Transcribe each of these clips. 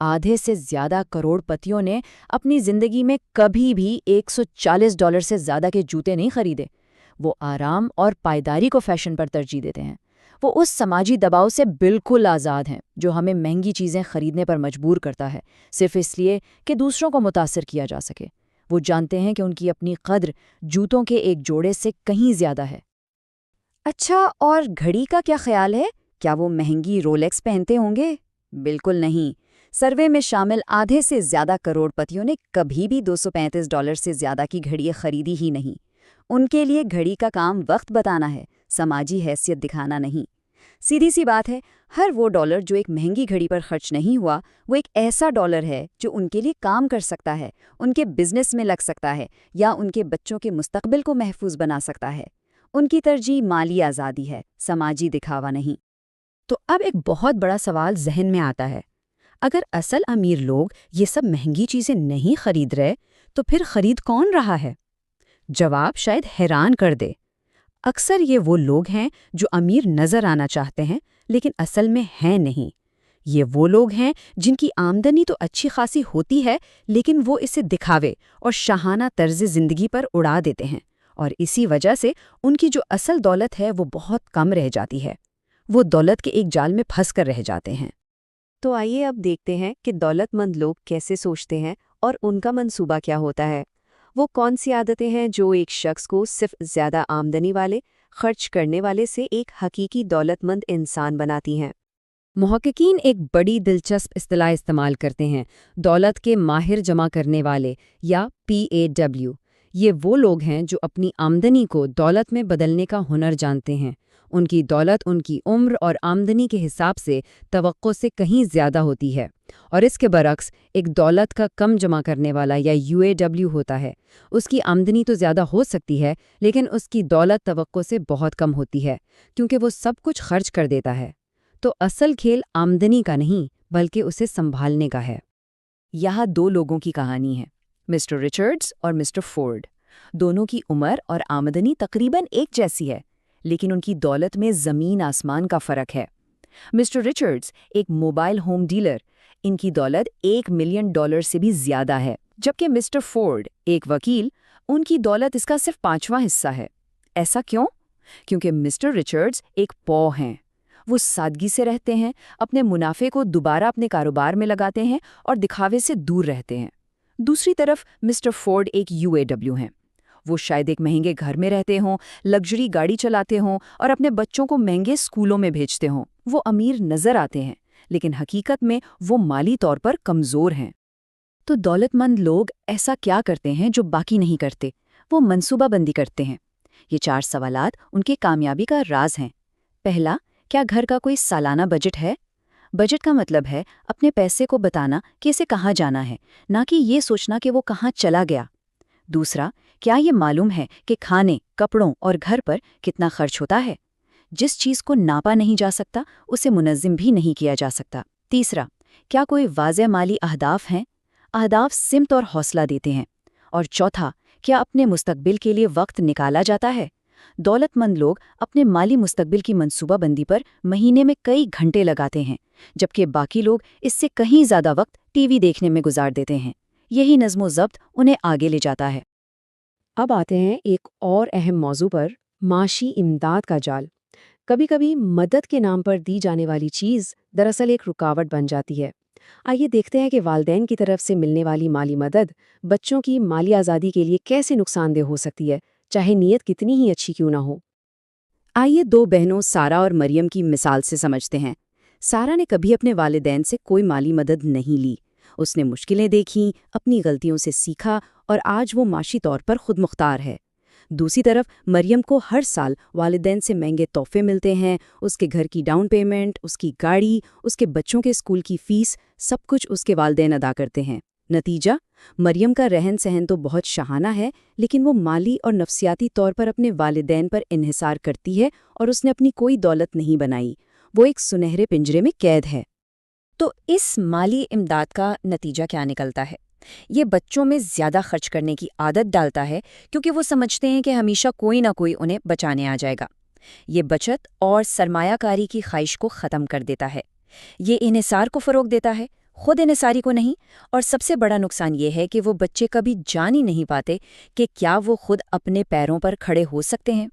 آدھے سے زیادہ کروڑ پتیوں نے اپنی زندگی میں کبھی بھی $140 سے زیادہ کے جوتے نہیں خریدے۔ وہ آرام اور پائیداری کو فیشن پر ترجیح دیتے ہیں۔ وہ اس سماجی دباؤ سے بالکل آزاد ہیں جو ہمیں مہنگی چیزیں خریدنے پر مجبور کرتا ہے، صرف اس لیے کہ دوسروں کو متاثر کیا جا سکے۔ وہ جانتے ہیں کہ ان کی اپنی قدر جوتوں کے ایک جوڑے سے کہیں زیادہ ہے۔ اچھا، اور گھڑی کا کیا خیال ہے؟ کیا وہ مہنگی رولیکس پہنتے ہوں گے؟ بالکل نہیں۔ سروے میں شامل آدھے سے زیادہ کروڑ پتیوں نے کبھی بھی $235 سے زیادہ کی گھڑیاں خریدی ہی نہیں۔ ان کے لیے گھڑی کا کام وقت بتانا ہے، سماجی حیثیت دکھانا نہیں۔ سیدھی سی بات ہے، ہر وہ ڈالر جو ایک مہنگی گھڑی پر خرچ نہیں ہوا، وہ ایک ایسا ڈالر ہے جو ان کے لیے کام کر سکتا ہے، ان کے بزنس میں لگ سکتا ہے، یا ان کے بچوں کے مستقبل کو محفوظ بنا سکتا ہے۔ ان کی ترجیح مالی آزادی ہے، سماجی دکھاوا نہیں۔ تو اب ایک بہت بڑا سوال ذہن میں آتا ہے، اگر اصل امیر لوگ یہ سب مہنگی چیزیں نہیں خرید رہے تو پھر خرید کون رہا ہے؟ جواب شاید حیران کر دے۔ اکثر یہ وہ لوگ ہیں جو امیر نظر آنا چاہتے ہیں لیکن اصل میں ہیں نہیں۔ یہ وہ لوگ ہیں جن کی آمدنی تو اچھی خاصی ہوتی ہے لیکن وہ اسے دکھاوے اور شاہانہ طرز زندگی پر اڑا دیتے ہیں، اور اسی وجہ سے ان کی جو اصل دولت ہے وہ بہت کم رہ جاتی ہے۔ وہ دولت کے ایک جال میں پھنس کر رہ جاتے ہیں۔ تو آئیے اب دیکھتے ہیں کہ دولت مند لوگ کیسے سوچتے ہیں اور ان کا منصوبہ کیا ہوتا ہے۔ وہ کون سی عادتیں ہیں جو ایک شخص کو صرف زیادہ آمدنی والے، خرچ کرنے والے سے ایک حقیقی دولت مند انسان بناتی ہیں؟ محققین ایک بڑی دلچسپ اصطلاح استعمال کرتے ہیں، دولت کے ماہر جمع کرنے والے یا PAW۔ یہ وہ لوگ ہیں جو اپنی آمدنی کو دولت میں بدلنے کا ہنر جانتے ہیں۔ ان کی دولت ان کی عمر اور آمدنی کے حساب سے توقع سے کہیں زیادہ ہوتی ہے، اور اس کے برعکس ایک دولت کا کم جمع کرنے والا یا UAW ہوتا ہے۔ اس کی آمدنی تو زیادہ ہو سکتی ہے لیکن اس کی دولت توقع سے بہت کم ہوتی ہے کیونکہ وہ سب کچھ خرچ کر دیتا ہے۔ تو اصل کھیل آمدنی کا نہیں بلکہ اسے سنبھالنے کا ہے۔ یہاں دو لوگوں کی کہانی ہے، مسٹر رچرڈز اور مسٹر فورڈ۔ دونوں کی عمر اور آمدنی تقریباً ایک جیسی ہے لیکن ان کی دولت میں زمین آسمان کا فرق ہے۔ مسٹر رچرڈز ایک موبائل ہوم ڈیلر، ان کی دولت $1 ملین سے بھی زیادہ ہے، جبکہ مسٹر فورڈ ایک وکیل، ان کی دولت اس کا صرف 5واں حصہ ہے۔ ایسا کیوں؟ کیونکہ مسٹر رچرڈز ایک پو ہیں۔ وہ سادگی سے رہتے ہیں، اپنے منافع کو دوبارہ اپنے کاروبار میں لگاتے ہیں اور دکھاوے سے دور رہتے ہیں۔ دوسری طرف مسٹر فورڈ ایک UAW ہیں۔ وہ شاید ایک مہنگے گھر میں رہتے ہوں، لگژری گاڑی چلاتے ہوں اور اپنے بچوں کو مہنگے اسکولوں میں بھیجتے ہوں۔ وہ امیر نظر آتے ہیں لیکن حقیقت میں وہ مالی طور پر کمزور ہیں۔ تو دولت مند لوگ ایسا کیا کرتے ہیں جو باقی نہیں کرتے؟ وہ منصوبہ بندی کرتے ہیں۔ یہ 4 سوالات ان کے کامیابی کا راز ہیں۔ پہلا، کیا گھر کا کوئی سالانہ بجٹ ہے؟ بجٹ کا مطلب ہے اپنے پیسے کو بتانا کہ اسے کہاں جانا ہے، نہ کہ یہ سوچنا کہ وہ کہاں چلا گیا۔ دوسرا، کیا یہ معلوم ہے کہ کھانے، کپڑوں اور گھر پر کتنا خرچ ہوتا ہے؟ جس چیز کو ناپا نہیں جا سکتا اسے منظم بھی نہیں کیا جا سکتا۔ تیسرا، کیا کوئی واضح مالی اہداف ہیں؟ اہداف سمت اور حوصلہ دیتے ہیں۔ اور چوتھا، کیا اپنے مستقبل کے لیے وقت نکالا جاتا ہے؟ دولت مند لوگ اپنے مالی مستقبل کی منصوبہ بندی پر مہینے میں کئی گھنٹے لگاتے ہیں، جبکہ باقی لوگ اس سے کہیں زیادہ وقت ٹی وی دیکھنے میں گزار دیتے ہیں۔ یہی نظم و ضبط انہیں آگے لے جاتا ہے۔ اب آتے ہیں ایک اور اہم موضوع پر، معاشی امداد کا جال۔ کبھی کبھی مدد کے نام پر دی جانے والی چیز دراصل ایک رکاوٹ بن جاتی ہے۔ آئیے دیکھتے ہیں کہ والدین کی طرف سے ملنے والی مالی مدد بچوں کی مالی آزادی کے لیے کیسے نقصان دہ ہو سکتی ہے، چاہے نیت کتنی ہی اچھی کیوں نہ ہو۔ آئیے 2 بہنوں سارہ اور مریم کی مثال سے سمجھتے ہیں۔ سارہ نے کبھی اپنے والدین سے کوئی مالی مدد نہیں لی۔ اس نے مشکلیں دیکھیں، اپنی غلطیوں سے سیکھا اور آج وہ معاشی طور پر خود مختار ہے۔ دوسری طرف مریم کو ہر سال والدین سے مہنگے تحفے ملتے ہیں، اس کے گھر کی ڈاؤن پیمنٹ، اس کی گاڑی، اس کے بچوں کے اسکول کی فیس، سب کچھ اس کے والدین ادا کرتے ہیں۔ نتیجہ، مریم کا رہن سہن تو بہت شاہانہ ہے لیکن وہ مالی اور نفسیاتی طور پر اپنے والدین پر انحصار کرتی ہے اور اس نے اپنی کوئی دولت نہیں بنائی۔ وہ ایک سنہرے پنجرے میں قید ہے۔ تو اس مالی امداد کا نتیجہ کیا نکلتا ہے؟ یہ بچوں میں زیادہ خرچ کرنے کی عادت ڈالتا ہے کیونکہ وہ سمجھتے ہیں کہ ہمیشہ کوئی نہ کوئی انہیں بچانے آ جائے گا۔ یہ بچت اور سرمایہ کاری کی خواہش کو ختم کر دیتا ہے۔ یہ انحصار کو فروغ دیتا ہے، خود انحصاری کو نہیں، اور سب سے بڑا نقصان یہ ہے کہ وہ بچے کبھی جان ہی نہیں پاتے کہ کیا وہ خود اپنے پیروں پر کھڑے ہو سکتے ہیں۔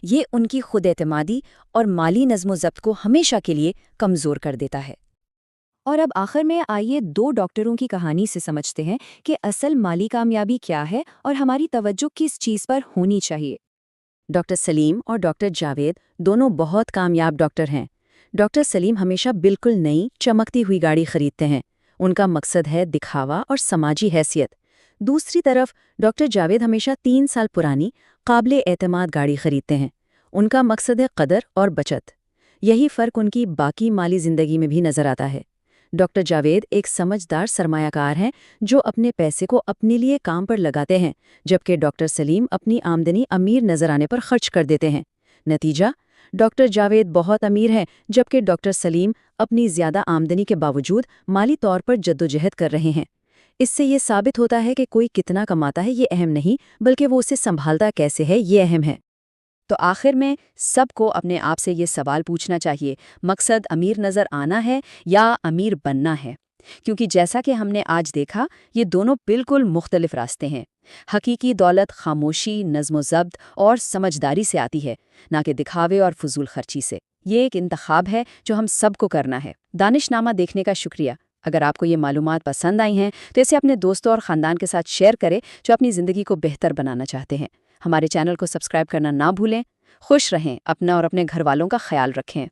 یہ ان کی خود اعتمادی اور مالی نظم و ضبط کو ہمیشہ کے لیے کمزور کر دیتا ہے۔ اور اب آخر میں آئیے 2 ڈاکٹروں کی کہانی سے سمجھتے ہیں کہ اصل مالی کامیابی کیا ہے اور ہماری توجہ کس چیز پر ہونی چاہیے۔ ڈاکٹر سلیم اور ڈاکٹر جاوید دونوں بہت کامیاب ڈاکٹر ہیں۔ ڈاکٹر سلیم ہمیشہ بالکل نئی چمکتی ہوئی گاڑی خریدتے ہیں۔ ان کا مقصد ہے دکھاوا اور سماجی حیثیت۔ دوسری طرف ڈاکٹر جاوید ہمیشہ 3 سال پرانی قابل اعتماد گاڑی خریدتے ہیں۔ ان کا مقصد ہے قدر اور بچت۔ یہی فرق ان کی باقی مالی زندگی میں بھی نظر آتا ہے۔ ڈاکٹر جاوید ایک سمجھدار سرمایہ کار ہیں جو اپنے پیسے کو اپنے لیے کام پر لگاتے ہیں، جبکہ ڈاکٹر سلیم اپنی آمدنی امیر نظر آنے پر خرچ کر دیتے ہیں۔ نتیجہ، ڈاکٹر جاوید بہت امیر ہیں جبکہ ڈاکٹر سلیم اپنی زیادہ آمدنی کے باوجود مالی طور پر جدوجہد کر رہے ہیں۔ اس سے یہ ثابت ہوتا ہے کہ کوئی کتنا کماتا ہے یہ اہم نہیں، بلکہ وہ اسے سنبھالتا کیسے ہے یہ اہم ہے۔ تو آخر میں سب کو اپنے آپ سے یہ سوال پوچھنا چاہیے، مقصد امیر نظر آنا ہے یا امیر بننا ہے؟ کیونکہ جیسا کہ ہم نے آج دیکھا، یہ دونوں بالکل مختلف راستے ہیں۔ حقیقی دولت خاموشی، نظم و ضبط اور سمجھداری سے آتی ہے، نہ کہ دکھاوے اور فضول خرچی سے۔ یہ ایک انتخاب ہے جو ہم سب کو کرنا ہے۔ دانش نامہ دیکھنے کا شکریہ۔ اگر آپ کو یہ معلومات پسند آئی ہیں تو اسے اپنے دوستوں اور خاندان کے ساتھ شیئر کریں جو اپنی زندگی کو بہتر بنانا چاہتے ہیں۔ ہمارے چینل کو سبسکرائب کرنا نہ بھولیں۔ خوش رہیں، اپنا اور اپنے گھر والوں کا خیال رکھیں۔